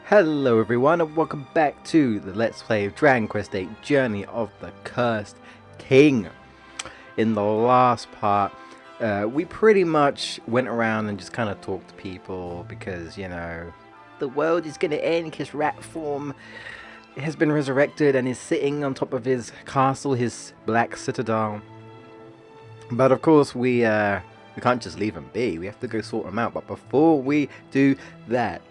Hello everyone and welcome back to the Let's Play of Dragon Quest VIII Journey of the Cursed King. In the last part, we pretty much went around and just kind of talked to people because, you know, the world is going to end because rat form has been resurrected and is sitting on top of his castle, his black citadel. But of course we can't just leave him be, we have to go sort him out. But before we do that,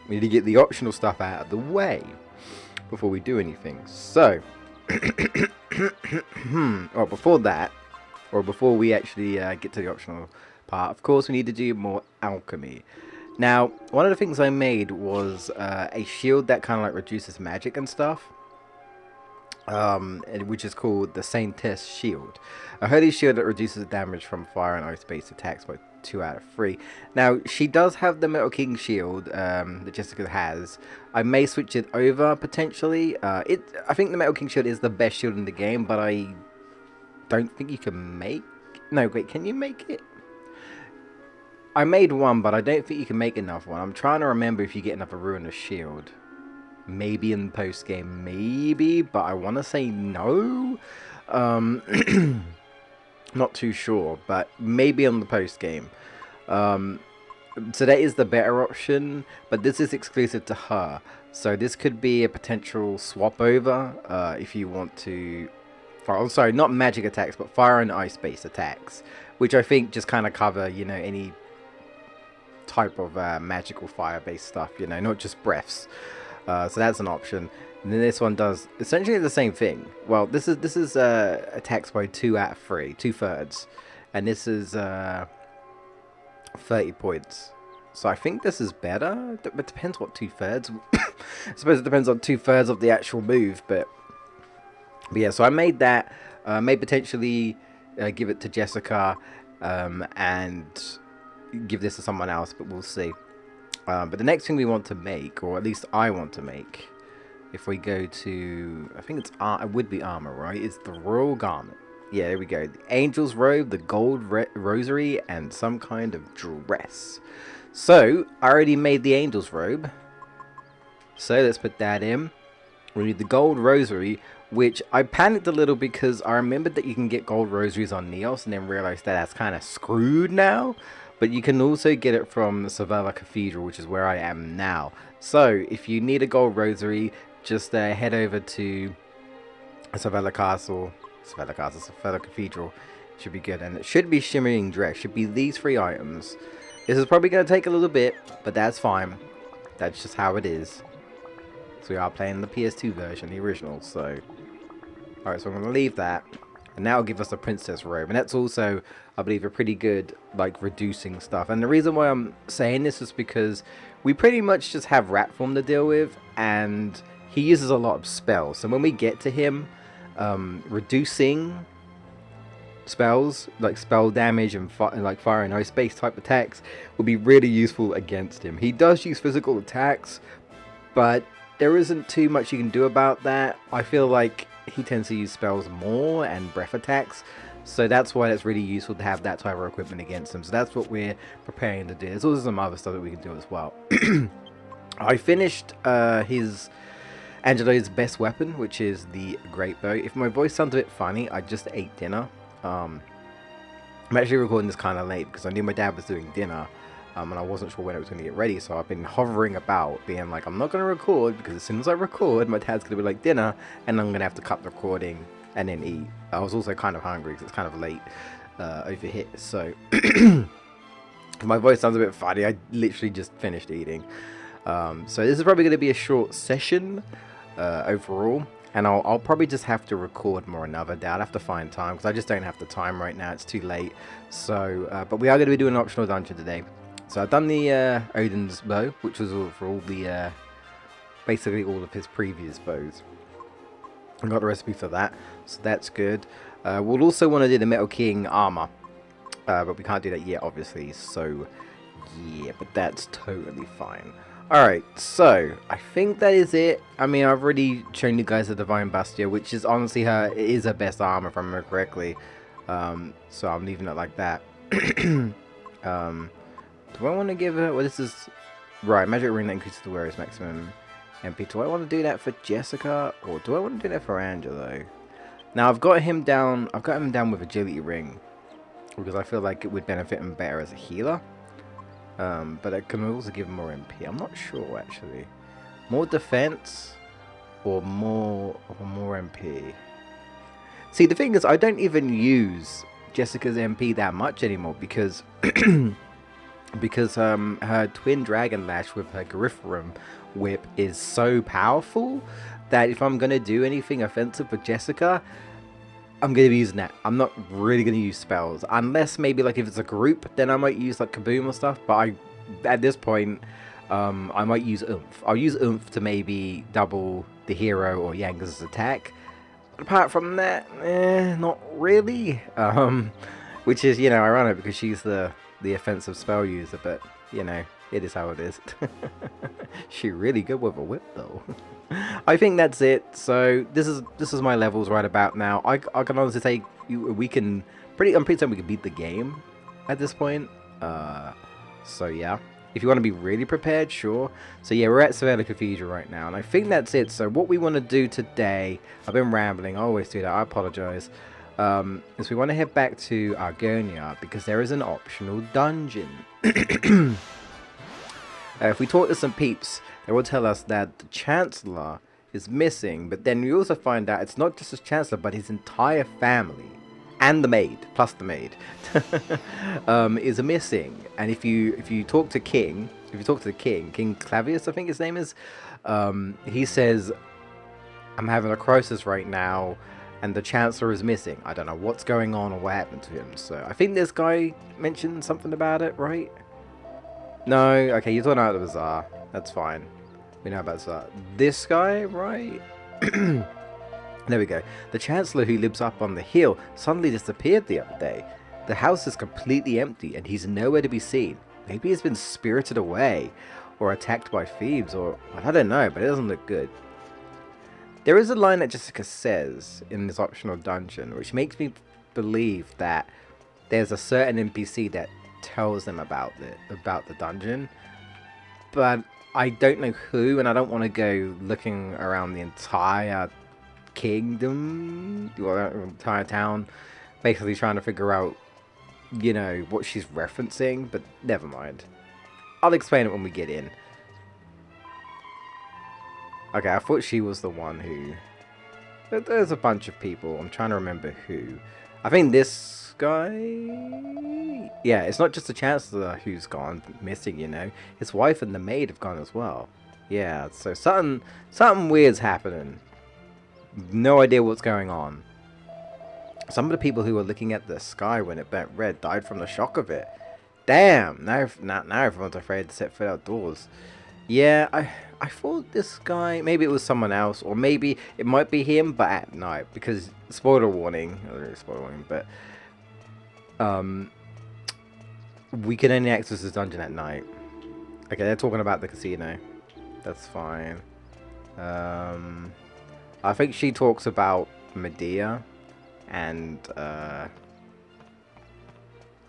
we need to get the optional stuff out of the way before we do anything. So, well, before that, or before we actually get to the optional part, of course, we need to do more alchemy. Now, one of the things I made was a shield that kind of like reduces magic and stuff, which is called the Saintess Shield. A holy shield that reduces damage from fire and ice-based attacks by 2 out of 3. Now, she does have the Metal King shield that Jessica has. I may switch it over potentially. I think the Metal King shield is the best shield in the game, but I don't think you can make... No, wait, can you make it? I made one, but I don't think you can make another one. I'm trying to remember if you get another Ruinous Shield. Maybe in post game, maybe, but I want to say no. Not too sure, but maybe on the post game. So that is the better option, but this is exclusive to her. So this could be a potential swap over if you want to. Oh, sorry, not magic attacks, but fire and ice based attacks, which I think just kind of cover, you know, any type of magical fire based stuff. You know, not just breaths. So that's an option. And then this one does essentially the same thing. Well, this is attacks by 2 out of 3, 2/3, and this is 30 points. So I think this is better. It depends what 2/3. I suppose it depends on 2/3 of the actual move, but yeah. So I made that. May potentially give it to Jessica and give this to someone else, but we'll see. But the next thing we want to make, or at least I want to make, if we go to, I think it would be armor, right? It's the royal garment. Yeah, there we go. The angel's robe, the gold rosary, and some kind of dress. So, I already made the angel's robe. So, let's put that in. We need the gold rosary, which I panicked a little because I remembered that you can get gold rosaries on Neos and then realized that that's kind of screwed now. But you can also get it from the Sevilla Cathedral, which is where I am now. So, if you need a gold rosary, just head over to Sevilla Cathedral. Should be good. And it should be shimmering dress. Should be these 3 items. This is probably going to take a little bit, but that's fine. That's just how it is. So we are playing the PS2 version, the original. So, alright, so I'm going to leave that. And now it'll give us a princess robe. And that's also, I believe, a pretty good, like, reducing stuff. And the reason why I'm saying this is because we pretty much just have rat form to deal with. And he uses a lot of spells. So when we get to him, reducing spells, like spell damage and like fire and ice based type attacks, will be really useful against him. He does use physical attacks, but there isn't too much you can do about that. I feel like he tends to use spells more and breath attacks, so that's why it's really useful to have that type of equipment against him. So that's what we're preparing to do. There's also some other stuff that we can do as well. I finished his Angelo's best weapon, which is the great bow. If my voice sounds a bit funny, I just ate dinner. I'm actually recording this kind of late because I knew my dad was doing dinner. And I wasn't sure when it was going to get ready, so I've been hovering about, being like, I'm not going to record, because as soon as I record, my dad's going to be like, dinner, and I'm going to have to cut the recording and then eat. I was also kind of hungry, because it's kind of late over here, so my voice sounds a bit funny. I literally just finished eating. So this is probably going to be a short session overall, and I'll probably just have to record more another day. I'll have to find time, because I just don't have the time right now. It's too late. So, but we are going to be doing an optional dungeon today. So I've done the Odin's bow, which was for all the, basically all of his previous bows. I got the recipe for that, so that's good. We'll also want to do the Metal King armor, but we can't do that yet, obviously. So yeah, but that's totally fine. Alright, so I think that is it. I mean, I've already shown you guys the Divine Bastia, which is honestly her best armor, if I remember correctly. So I'm leaving it like that. Do I want to give her... Well, this is Right, magic ring that increases the wearer's maximum MP. Do I want to do that for Jessica, or do I want to do that for Angelo? Now I've got him down. I've got him down with agility ring because I feel like it would benefit him better as a healer. But it can also give him more MP. I'm not sure actually. More defense or more MP. See, the thing is, I don't even use Jessica's MP that much anymore because because her twin dragon lash with her Grifferum whip is so powerful that if I'm gonna do anything offensive with Jessica, I'm gonna be using that. I'm not really gonna use spells unless maybe like if it's a group, then I might use like Kaboom or stuff. But at this point, I might use Oomph. I'll use Oomph to maybe double the hero or Yanga's attack. But apart from that, not really. Which is, you know, ironic because she's the offensive spell user, but you know, it is how it is. She really good with a whip though. I think that's it. So this is my levels right about now. I can honestly say we can I'm pretty certain we can beat the game at this point. So yeah, if you want to be really prepared, sure. So yeah, we're at Savannah Cathedral right now, and I think that's it. So what we want to do today, I've been rambling, I always do that, I apologize. Is we want to head back to Argonia because there is an optional dungeon. If we talk to some peeps, they will tell us that the Chancellor is missing, but then we also find out it's not just his Chancellor, but his entire family and the maid, plus the maid, is missing. And if you talk to King Clavius, I think his name is, he says, "I'm having a crisis right now, and the Chancellor is missing. I don't know what's going on or what happened to him." So I think this guy mentioned something about it, right? No, okay, you're talking about the bazaar. That's fine. We know about that. This guy, right? There we go. The Chancellor who lives up on the hill suddenly disappeared the other day. The house is completely empty and he's nowhere to be seen. Maybe he's been spirited away or attacked by thieves, or I don't know, but it doesn't look good. There is a line that Jessica says in this optional dungeon which makes me believe that there's a certain NPC that tells them about the dungeon, but I don't know who, and I don't want to go looking around the entire kingdom or entire town basically trying to figure out, you know, what she's referencing, but never mind. I'll explain it when we get in. Okay, I thought she was the one who... There's a bunch of people. I'm trying to remember who. I think this guy... Yeah, it's not just the Chancellor who's gone missing, you know. His wife and the maid have gone as well. Yeah, so something weird's happening. No idea what's going on. Some of the people who were looking at the sky when it burnt red died from the shock of it. Damn, now everyone's afraid to set foot outdoors. Yeah, I thought this guy, maybe it was someone else, or maybe it might be him, but at night, because, spoiler warning, but, we can only access this dungeon at night. Okay, they're talking about the casino. That's fine. I think she talks about Medea and,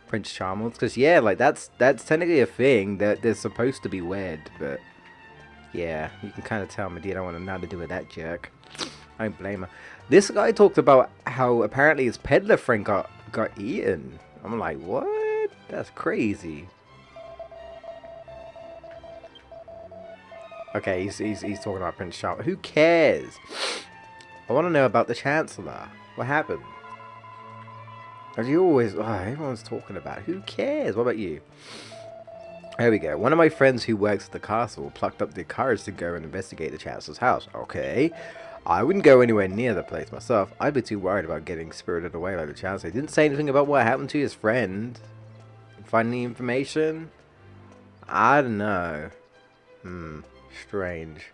Prince Charming, because yeah, like that's technically a thing that they're supposed to be wed, but yeah, you can kind of tell Medea don't want nothing to do with that jerk. I don't blame her. This guy talked about how apparently his peddler friend got eaten. I'm like, what? That's crazy. Okay, he's talking about Prince Charming. Who cares? I want to know about the Chancellor. What happened? As you always... Oh, everyone's talking about it. Who cares? What about you? There we go. One of my friends who works at the castle plucked up the courage to go and investigate the Chancellor's house. Okay. I wouldn't go anywhere near the place myself. I'd be too worried about getting spirited away like the Chancellor. He didn't say anything about what happened to his friend. Find any information? I don't know. Strange.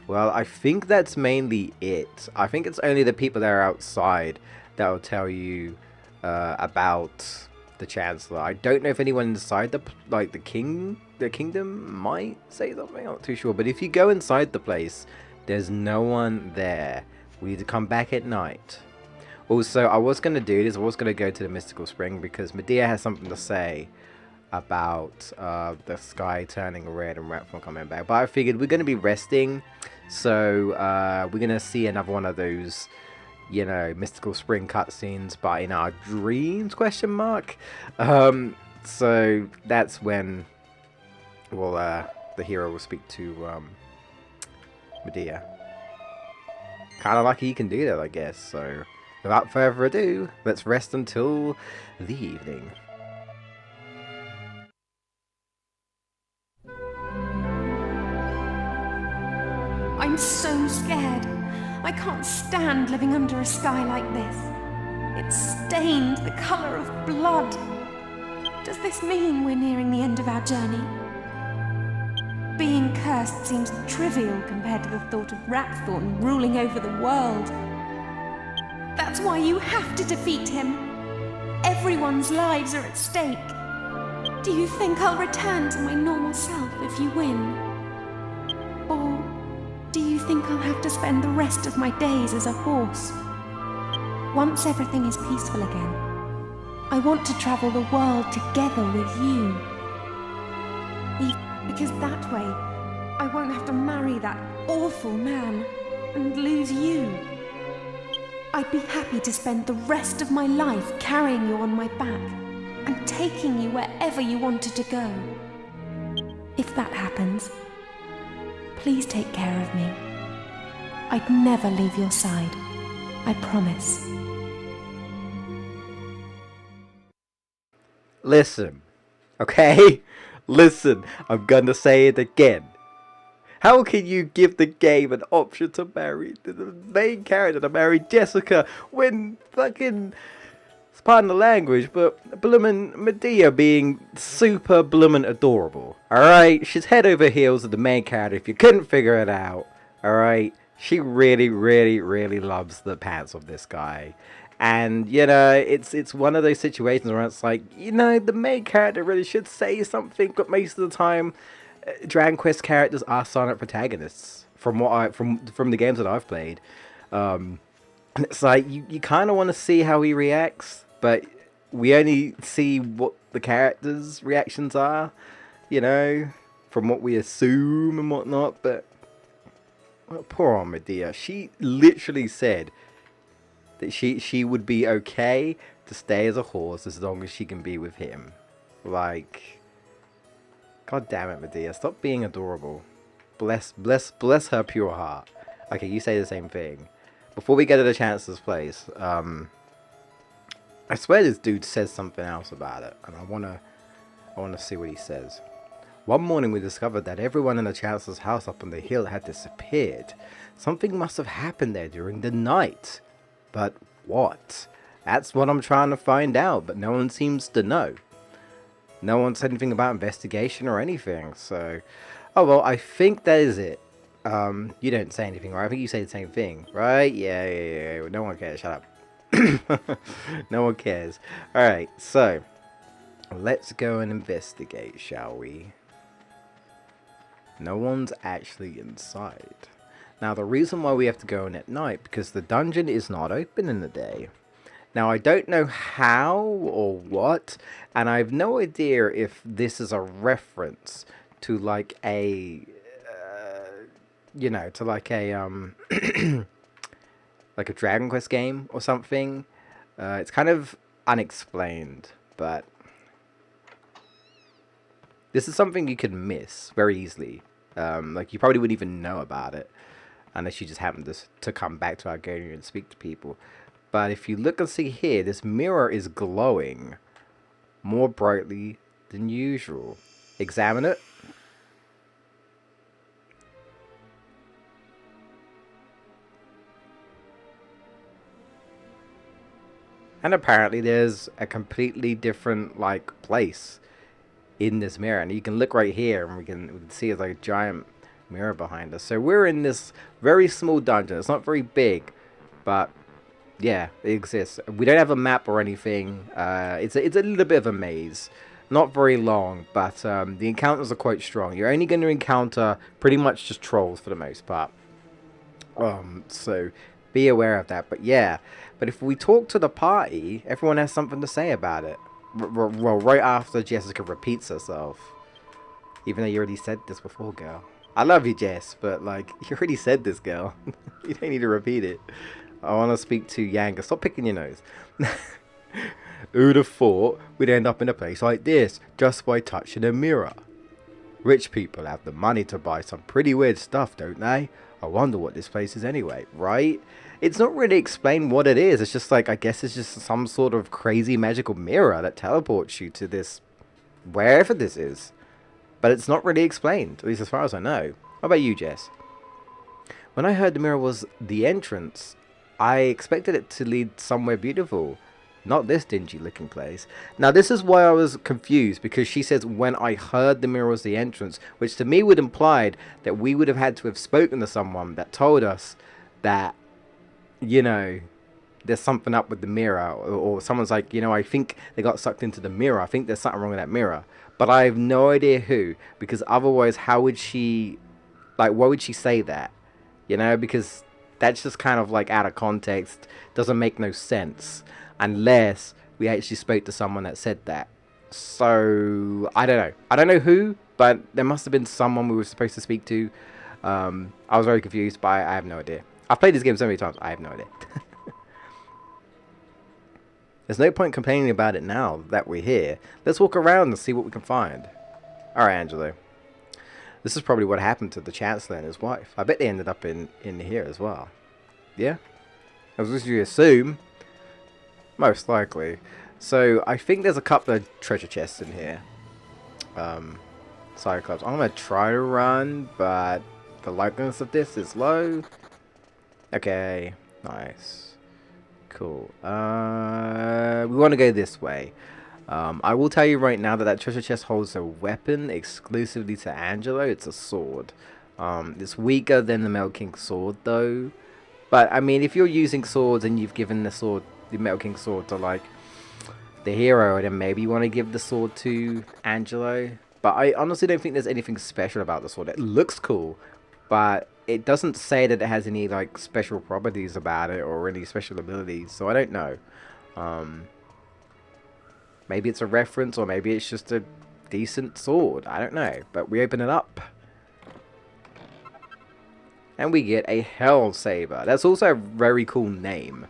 Well, I think that's mainly it. I think it's only the people that are outside that will tell you about the Chancellor. I don't know if anyone inside the kingdom might say something. I'm not too sure. But if you go inside the place, there's no one there. We need to come back at night. Also, I was going to do this. I was going to go to the Mystical Spring because Medea has something to say about the sky turning red and Ratfall coming back. But I figured we're going to be resting, so we're going to see another one of those, you know, mystical spring cutscenes, but in our dreams, question mark. So that's when the hero will speak to Medea. Kind of lucky he can do that, I guess. So without further ado, let's rest until the evening. I'm so scared. I can't stand living under a sky like this. It's stained the color of blood. Does this mean we're nearing the end of our journey? Being cursed seems trivial compared to the thought of Ratthorn ruling over the world. That's why you have to defeat him. Everyone's lives are at stake. Do you think I'll return to my normal self if you win? Or do you think I'll have to spend the rest of my days as a horse? Once everything is peaceful again, I want to travel the world together with you. Because that way, I won't have to marry that awful man and lose you. I'd be happy to spend the rest of my life carrying you on my back and taking you wherever you wanted to go. If that happens, please take care of me. I'd never leave your side. I promise. Listen, okay? Listen, I'm gonna say it again. How can you give the game an option to marry the main character, to marry Jessica, when fucking, pardon the language, but bloomin' Medea being super bloomin' adorable, alright? She's head over heels of the main character, if you couldn't figure it out, alright? She really, really, really loves the pants of this guy. And, you know, it's one of those situations where it's like, you know, the main character really should say something, but most of the time, Dragon Quest characters are silent protagonists, from what from the games that I've played. And it's like, you kind of want to see how he reacts, but we only see what the character's reactions are, you know, from what we assume and whatnot. But well, poor old Medea, she literally said that she would be okay to stay as a horse as long as she can be with him. Like, god damn it, Medea, stop being adorable. Bless her pure heart. Okay, you say the same thing. Before we get to the Chancellor's place, I swear this dude says something else about it, and I wanna see what he says. One morning we discovered that everyone in the Chancellor's house up on the hill had disappeared. Something must have happened there during the night. But what? That's what I'm trying to find out, but no one seems to know. No one said anything about investigation or anything, so... Oh, well, I think that is it. You don't say anything, right? I think you say the same thing, right? Yeah. No one cares, shut up. No one cares. Alright, so... let's go and investigate, shall we? No one's actually inside. Now, the reason why we have to go in at night, because the dungeon is not open in the day. Now, I don't know how or what, and I have no idea if this is a reference to, like, a, you know, to, like, a, like a Dragon Quest game or something. It's kind of unexplained, but this is something you could miss very easily. Like, you probably wouldn't even know about it, unless you just happen to come back to Argonia and speak to people. But if you look and see here, this mirror is glowing more brightly than usual. Examine it. And apparently there's a completely different, like, place in this mirror. And you can look right here and we can see it's like a giant mirror behind us. So we're in this very small dungeon. It's not very big, but yeah, it exists. We don't have a map or anything. It's a little bit of a maze. Not very long, but the encounters are quite strong. You're only going to encounter pretty much just trolls for the most part. So be aware of that. But yeah, but if we talk to the party, everyone has something to say about it. well, right after Jessica repeats herself. Even though you already said this before, girl. I love you, Jess, but like, you already said this, girl. You don't need to repeat it. I want to speak to Yanga. Stop picking your nose. Who'd have thought we'd end up in a place like this just by touching a mirror? Rich people have the money to buy some pretty weird stuff, don't they? I wonder what this place is anyway, right? It's not really explained what it is. It's just like, I guess it's just some sort of crazy magical mirror that teleports you to this, wherever this is. But it's not really explained, at least as far as I know. What about you, Jess? When I heard the mirror was the entrance, I expected it to lead somewhere beautiful. Not this dingy looking place. Now this is why I was confused, because she says when I heard the mirror was the entrance, which to me would imply that we would have had to have spoken to someone that told us that, you know, there's something up with the mirror, or someone's like, you know, I think they got sucked into the mirror. I think there's something wrong with that mirror. But I have no idea who, because otherwise how would she, like, why would she say that? You know, because that's just kind of like out of context, doesn't make no sense. Unless we actually spoke to someone that said that. So, I don't know. I don't know who, but there must have been someone we were supposed to speak to. I was very confused, but I have no idea. I've played this game so many times, I have no idea. There's no point complaining about it now that we're here. Let's walk around and see what we can find. Alright, Angelo. This is probably what happened to the Chancellor and his wife. I bet they ended up in here as well. Yeah? As what you assume. Most likely. So, I think there's a couple of treasure chests in here. Cyclops. I'm going to try to run, but the likeliness of this is low. Okay. Nice. Cool. We want to go this way. I will tell you right now that that treasure chest holds a weapon exclusively to Angelo. It's a sword. It's weaker than the Metal King sword, though. But, I mean, if you're using swords and you've given the Metal King sword to, like, the hero, then maybe you want to give the sword to Angelo. But I honestly don't think there's anything special about the sword. It looks cool, but it doesn't say that it has any, like, special properties about it or any special abilities, so I don't know. Maybe it's a reference, or maybe it's just a decent sword. I don't know, but we open it up. And we get a Hell Saber. That's also a very cool name.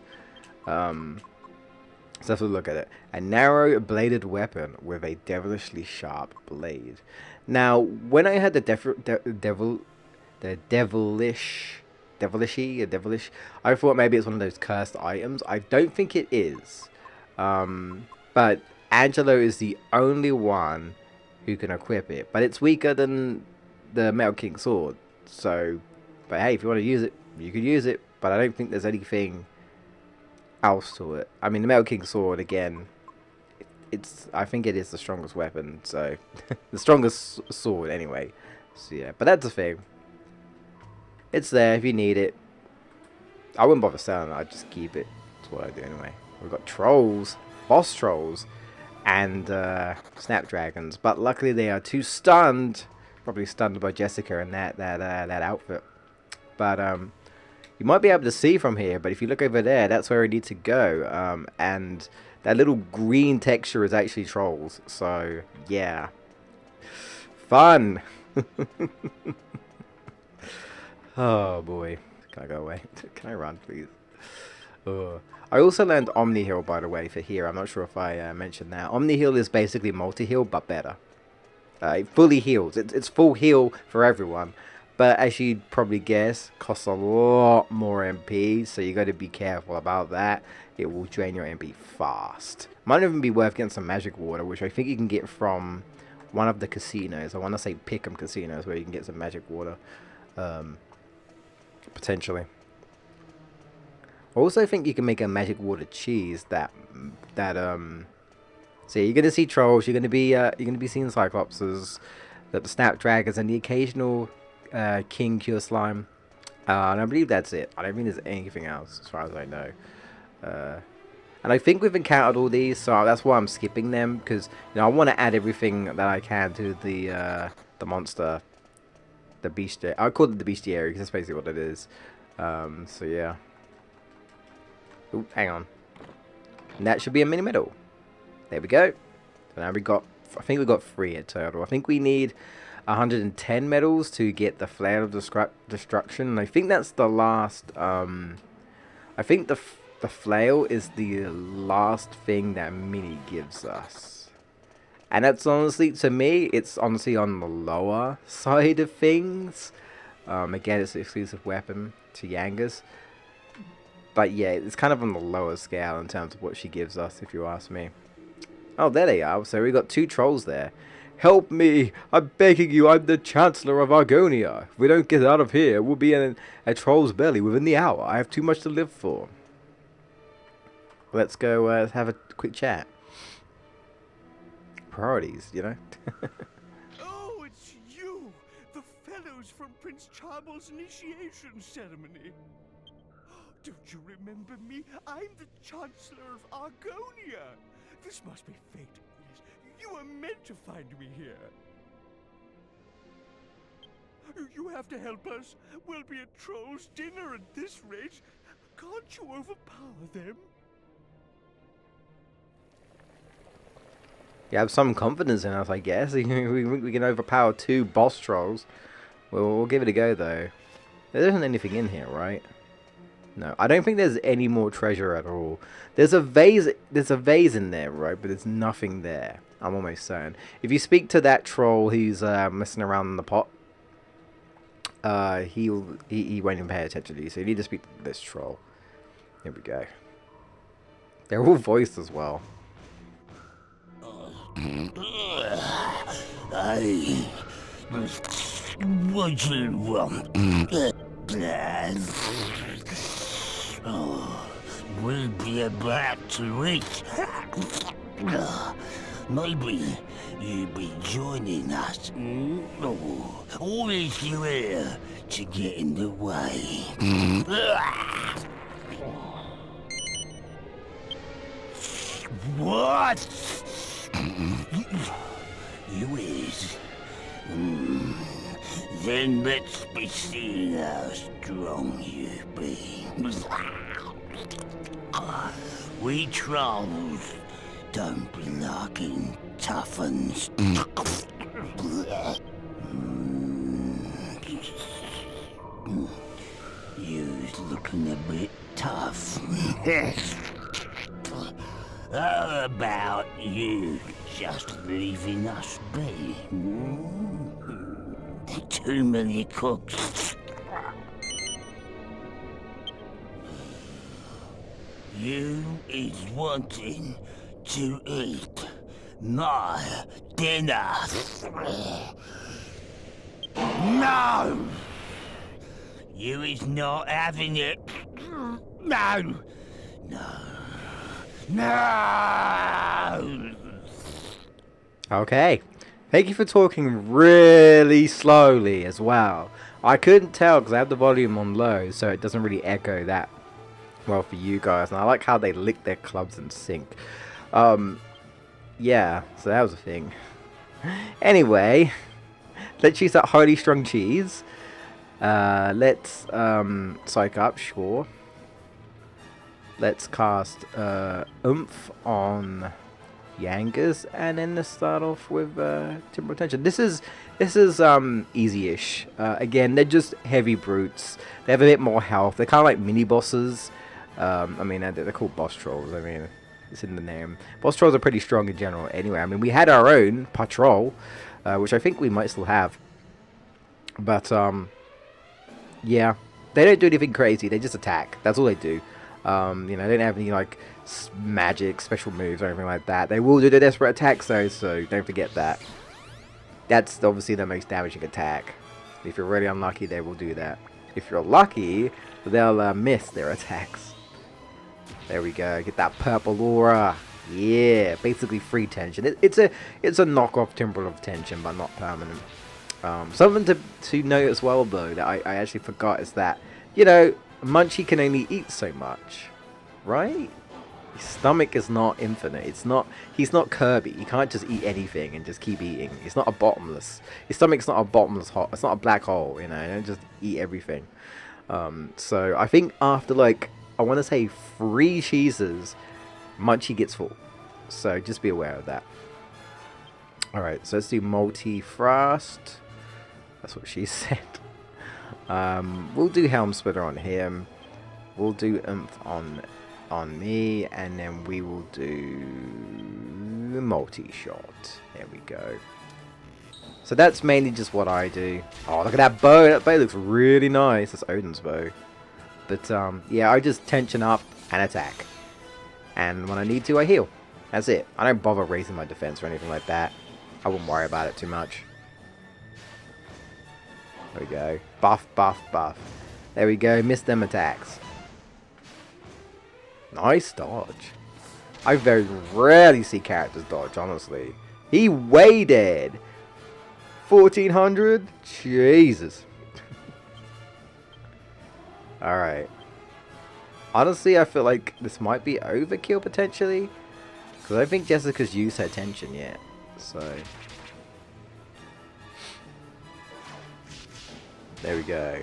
Let's have a look at it. A narrow bladed weapon with a devilishly sharp blade. Now, when I had the devilish, I thought maybe it's one of those cursed items. I don't think it is. But Angelo is the only one who can equip it. But it's weaker than the Metal King sword. So, but hey, if you want to use it, you can use it. But I don't think there's anything else to it. I mean, the Metal King sword, again, I think it is the strongest weapon. So, the strongest sword anyway. So yeah, but that's the thing. It's there if you need it. I wouldn't bother selling it, I'd just keep it. That's what I do anyway. We've got trolls, boss trolls, and snapdragons. But luckily they are too stunned. Probably stunned by Jessica and that outfit. But you might be able to see from here, but if you look over there, that's where we need to go. And that little green texture is actually trolls. So, yeah. Fun! Oh boy. Can I go away? Can I run, please? I also learned Omni Heal, by the way, for here. I'm not sure if I mentioned that. Omni Heal is basically multi-heal, but better. It fully heals. It's full heal for everyone. But as you'd probably guess, costs a lot more MP, so you got to be careful about that. It will drain your MP fast. Might even be worth getting some magic water, which I think you can get from one of the casinos. I want to say Pick'em casinos, where you can get some magic water. Potentially. I also think you can make a magic water cheese so you're gonna see trolls, you're gonna be seeing cyclopses, the snapdragons, and the occasional king cure slime. And I believe that's it. I don't think there's anything else as far as I know. And I think we've encountered all these, so that's why I'm skipping them, because I want to add everything that I can to the monster. The bestiary. I call it the bestiary because that's basically what it is. So yeah. Ooh, hang on. And that should be a mini medal. There we go. But now I think we got 3 in total. I think we need 110 medals to get the Flail of Destruction. And I think that's the last, I think the flail is the last thing that Mini gives us. And that's honestly, to me, it's honestly on the lower side of things. Again, it's an exclusive weapon to Yangas. But yeah, it's kind of on the lower scale in terms of what she gives us, if you ask me. Oh, there they are. So we got 2 trolls there. Help me! I'm begging you, I'm the Chancellor of Argonia. If we don't get out of here, we'll be in a troll's belly within the hour. I have too much to live for. Let's go have a quick chat. Priorities, you know? Oh, it's you! The fellows from Prince Charmele's initiation ceremony. Don't you remember me? I'm the Chancellor of Argonia. This must be fate. You were meant to find me here. You have to help us. We'll be at Troll's dinner at this rate. Can't you overpower them? You have some confidence in us, I guess. We can overpower 2 boss trolls. We'll give it a go, though. There isn't anything in here, right? No, I don't think there's any more treasure at all. There's a vase in there, right? But there's nothing there. I'm almost certain. If you speak to that troll who's messing around in the pot, he won't even pay attention to you. So you need to speak to this troll. Here we go. They're all voiced as well. What you want? We'll be about to eat. Maybe you'll be joining us. Or is you here to get in the way? What? You is? Then let's be seeing how strong you be. We trolls don't be liking tough uns. You's looking a bit tough. How about you just leaving us be? Too many cooks. You is wanting to eat my dinner. No! You is not having it. No! No! No! Okay. Thank you for talking really slowly as well. I couldn't tell because I have the volume on low, so it doesn't really echo that well for you guys. And I like how they lick their clubs in sync. Yeah, so that was a thing. Anyway, let's use that highly strung cheese. Let's psych up, sure. Let's cast Oomph on Yangas, and then let's start off with Timber Retention. This is easy-ish. Again, they're just heavy brutes. They have a bit more health. They're kind of like mini bosses. I mean, they're called boss trolls. I mean, it's in the name. Boss trolls are pretty strong in general. Anyway, I mean, we had our own patrol, which I think we might still have. But yeah, they don't do anything crazy. They just attack. That's all they do. You know, they don't have any like magic, special moves or anything like that. They will do the desperate attacks though, so don't forget that. That's obviously the most damaging attack. If you're really unlucky, they will do that. If you're lucky, they'll miss their attacks. There we go. Get that purple aura. Yeah, basically free tension. It's a knockoff Temple of Tension, but not permanent. Something to note as well though that I actually forgot is that, you know, Munchie can only eat so much, right? His stomach is not infinite. He's not Kirby. He can't just eat anything and just keep eating. It's not a bottomless. His stomach's not a bottomless hole. It's not a black hole, you know. You don't just eat everything. So I think after like, I want to say 3 cheeses, Munchie gets full. So just be aware of that. Alright, so let's do multi-thrust. That's what she said. We'll do Helm Splitter on him. We'll do Oomph on me. And then we will do multi-shot. There we go. So that's mainly just what I do. Oh, look at that bow. That bow looks really nice. That's Odin's bow. But, yeah, I just tension up and attack. And when I need to, I heal. That's it. I don't bother raising my defense or anything like that. I wouldn't worry about it too much. There we go. Buff, buff, buff. There we go. Missed them attacks. Nice dodge. I very rarely see characters dodge, honestly. He waited. 1400? Jesus. Alright. Honestly, I feel like this might be overkill potentially. Because I don't think Jessica's used her tension yet. So. There we go.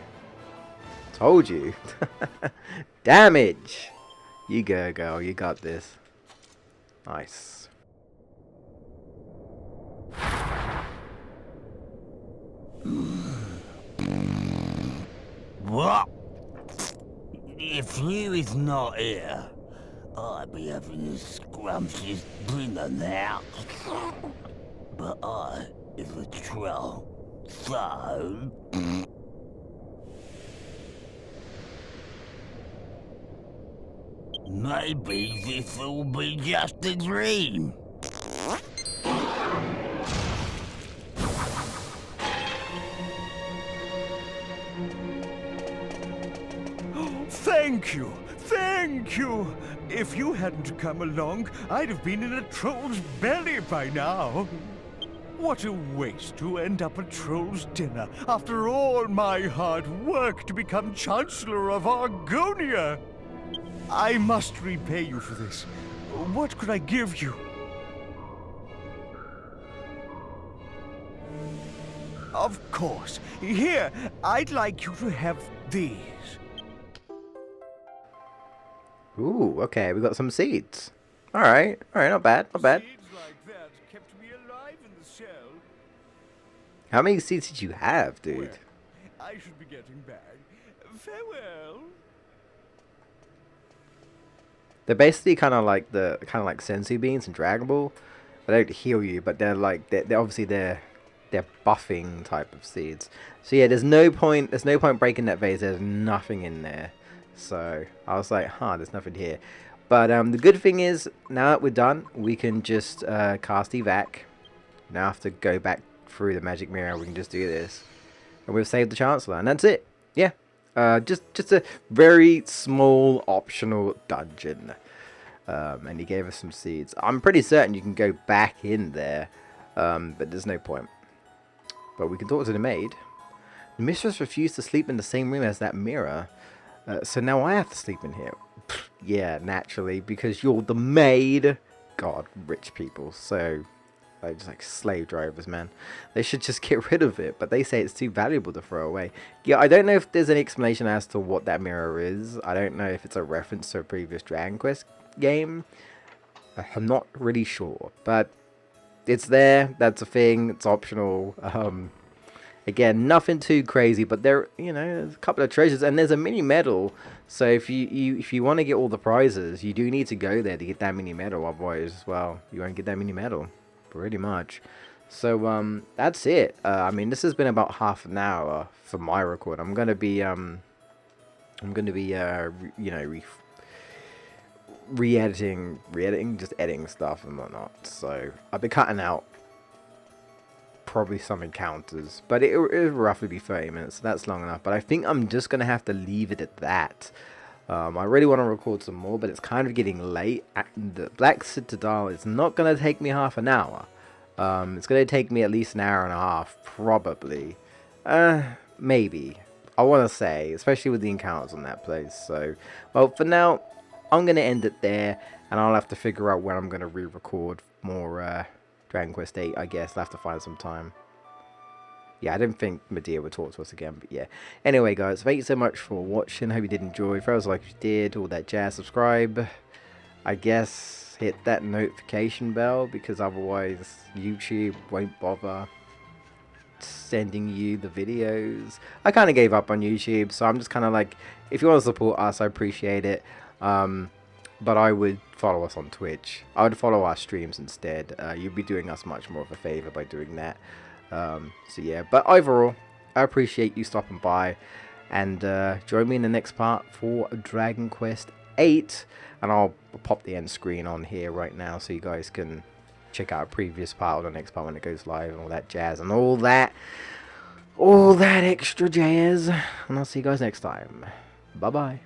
Told you. Damage. You go, girl. You got this. Nice. What? If you is not here, I'd be having a scrumptious dinner now. But I is a troll, so... Maybe this will be just a dream. Thank you! Thank you! If you hadn't come along, I'd have been in a troll's belly by now. What a waste to end up at troll's dinner after all my hard work to become Chancellor of Argonia. I must repay you for this. What could I give you? Of course. Here, I'd like you to have these. Ooh, okay, we got some seeds. Alright, not bad, not bad. Seeds like that kept me alive in the cell. How many seeds did you have, dude? Well, I should be getting back. Farewell. They're basically kind of like sensu beans in Dragon Ball. They don't heal you, but they're like they're obviously they're buffing type of seeds. So yeah, there's no point breaking that vase. There's nothing in there. So I was like, there's nothing here. But the good thing is, now that we're done, we can just cast evac. Now have to go back through the magic mirror. We can just do this, and we've saved the Chancellor, and that's it. Yeah, just a very small optional dungeon. And he gave us some seeds. I'm pretty certain you can go back in there, but there's no point. But we can talk to the maid. The mistress refused to sleep in the same room as that mirror. So now I have to sleep in here. Yeah, naturally, because you're the maid. God, rich people. So, just like slave drivers, man. They should just get rid of it. But they say it's too valuable to throw away. Yeah, I don't know if there's any explanation as to what that mirror is. I don't know if it's a reference to a previous Dragon Quest game. I'm not really sure. But it's there. That's a thing. It's optional. Again, nothing too crazy, but there's a couple of treasures, and there's a mini medal. So if you want to get all the prizes, you do need to go there to get that mini medal. Otherwise, well, you won't get that mini medal, pretty much. So that's it. I mean, this has been about half an hour for my record. I'm gonna be re-editing, just editing stuff and whatnot. So I'll be cutting out probably some encounters, but it'll roughly be 30 minutes, so that's long enough. But I think I'm just gonna have to leave it at that. I really want to record some more, but it's kind of getting late. The Black Citadel is not gonna take me half an hour. It's gonna take me at least an hour and a half, probably. Maybe. I want to say, especially with the encounters on that place. So, well, for now, I'm gonna end it there, and I'll have to figure out when I'm gonna re-record more Dragon Quest VIII, I guess. I'll have to find some time. Yeah, I didn't think Medea would talk to us again, but yeah. Anyway, guys, thank you so much for watching. Hope you did enjoy. Throw us a like if you did, all that jazz. Subscribe, I guess. hit that notification bell, because otherwise YouTube won't bother sending you the videos. I kind of gave up on YouTube, so I'm just kind of like, if you want to support us, I appreciate it. But I would follow us on Twitch. I would follow our streams instead. You'd be doing us much more of a favor by doing that. So yeah, but overall, I appreciate you stopping by, and join me in the next part for Dragon Quest VIII, and I'll pop the end screen on here right now so you guys can check out a previous part or the next part when it goes live, and all that jazz and all that extra jazz. And I'll see you guys next time. Bye bye.